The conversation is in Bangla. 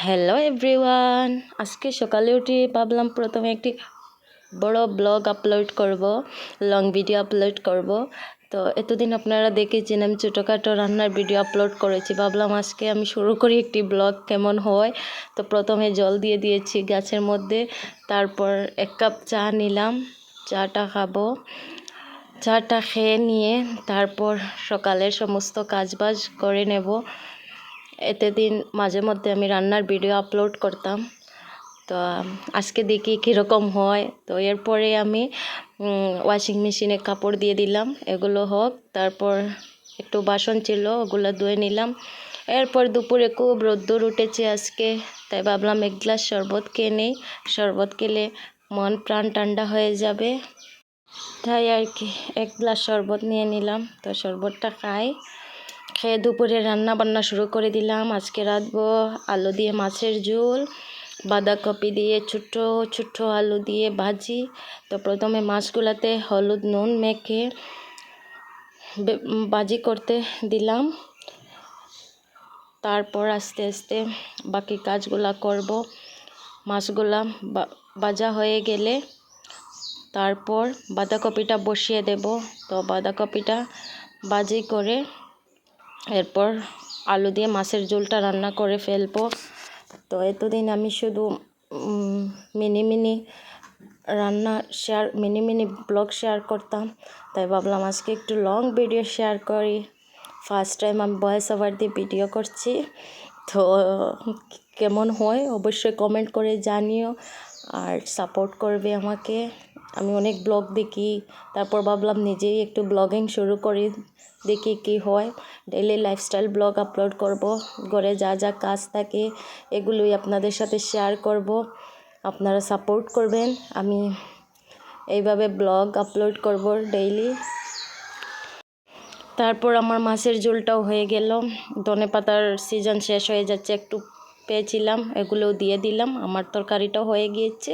হ্যালো এভরিওয়ান, আজকে সকালে উঠে ভাবলাম প্রথমে একটি বড় ব্লগ আপলোড করব, লং ভিডিও আপলোড করব। তো এতদিন আপনারা দেখেছেন আমি ছোটোখাটো রান্নার ভিডিও আপলোড করেছি। ভাবলাম আজকে আমি শুরু করি একটি ব্লগ, কেমন হয়। তো প্রথমে জল দিয়ে দিয়েছি গাছের মধ্যে, তারপর 1 কাপ চা নিলাম, চাটা খাবো। চাটা খেয়ে নিয়ে তারপর সকালের সমস্ত কাজবাজ করে নেব। এতদিন মাঝে মধ্যে আমি রান্নার ভিডিও আপলোড করতাম, তো আজকে দেখি কীরকম হয়। তো এরপরে আমি ওয়াশিং মেশিনে কাপড় দিয়ে দিলাম, এগুলো হোক। তারপর একটু বাসন ছিল, ওগুলো ধুয়ে নিলাম। এরপর দুপুরে খুব রোদ্দুর উঠেছে আজকে, তাই ভাবলাম 1 গ্লাস শরবত খেয়ে নেই। শরবত খেলে মন প্রাণ ঠান্ডা হয়ে যাবে, তাই আর কি 1 গ্লাস শরবত নিয়ে নিলাম। তো শরবতটা খাই, খেয়ে দুপুরে রান্না বান্না শুরু করে দিলাম। আজকে রাঁধবো আলু দিয়ে মাছের ঝোল, বাঁধাকপি দিয়ে ছোটো ছোটো আলু দিয়ে ভাজি। তো প্রথমে মাছগুলাতে হলুদ নুন মেখে ভাজি করতে দিলাম, তারপর আস্তে আস্তে বাকি কাজগুলা করব। মাছগুলা ভাজা হয়ে গেলে তারপর বাঁধাকপিটা বসিয়ে দেব। তো বাঁধাকপিটা ভাজি করে এরপর আলু দিয়ে মাছের ঝোলটা রান্না করে ফেলবো। তো এতদিন আমি শুধু মিনি ব্লগ শেয়ার করতাম, তাই ভাবলাম আজকে একটু লং ভিডিও শেয়ার করি। ফার্স্ট টাইম আমি ভয়েস ওভার দিয়ে ভিডিও করছি, তো কেমন হয় অবশ্যই কমেন্ট করে জানিও, আর সাপোর্ট করবে আমাকে। আমি অনেক ব্লগ দেখি, তারপর ভাবলাম নিজেই একটু ব্লগিং শুরু করি, দেখি কি হয়। ডেইলি লাইফস্টাইল ব্লগ আপলোড করব, ঘরে যা যা কাজ থাকে এগুলোই আপনাদের সাথে শেয়ার করব। আপনারা সাপোর্ট করবেন, আমি এইভাবে ব্লগ আপলোড করব ডেইলি। তারপর আমার মাছের ঝোলটাও হয়ে গেল। ধনেপাতার সিজন শেষ হয়ে যাচ্ছে, একটু পেয়েছিলাম, এগুলোও দিয়ে দিলাম। আমার তরকারিটাও হয়ে গিয়েছে।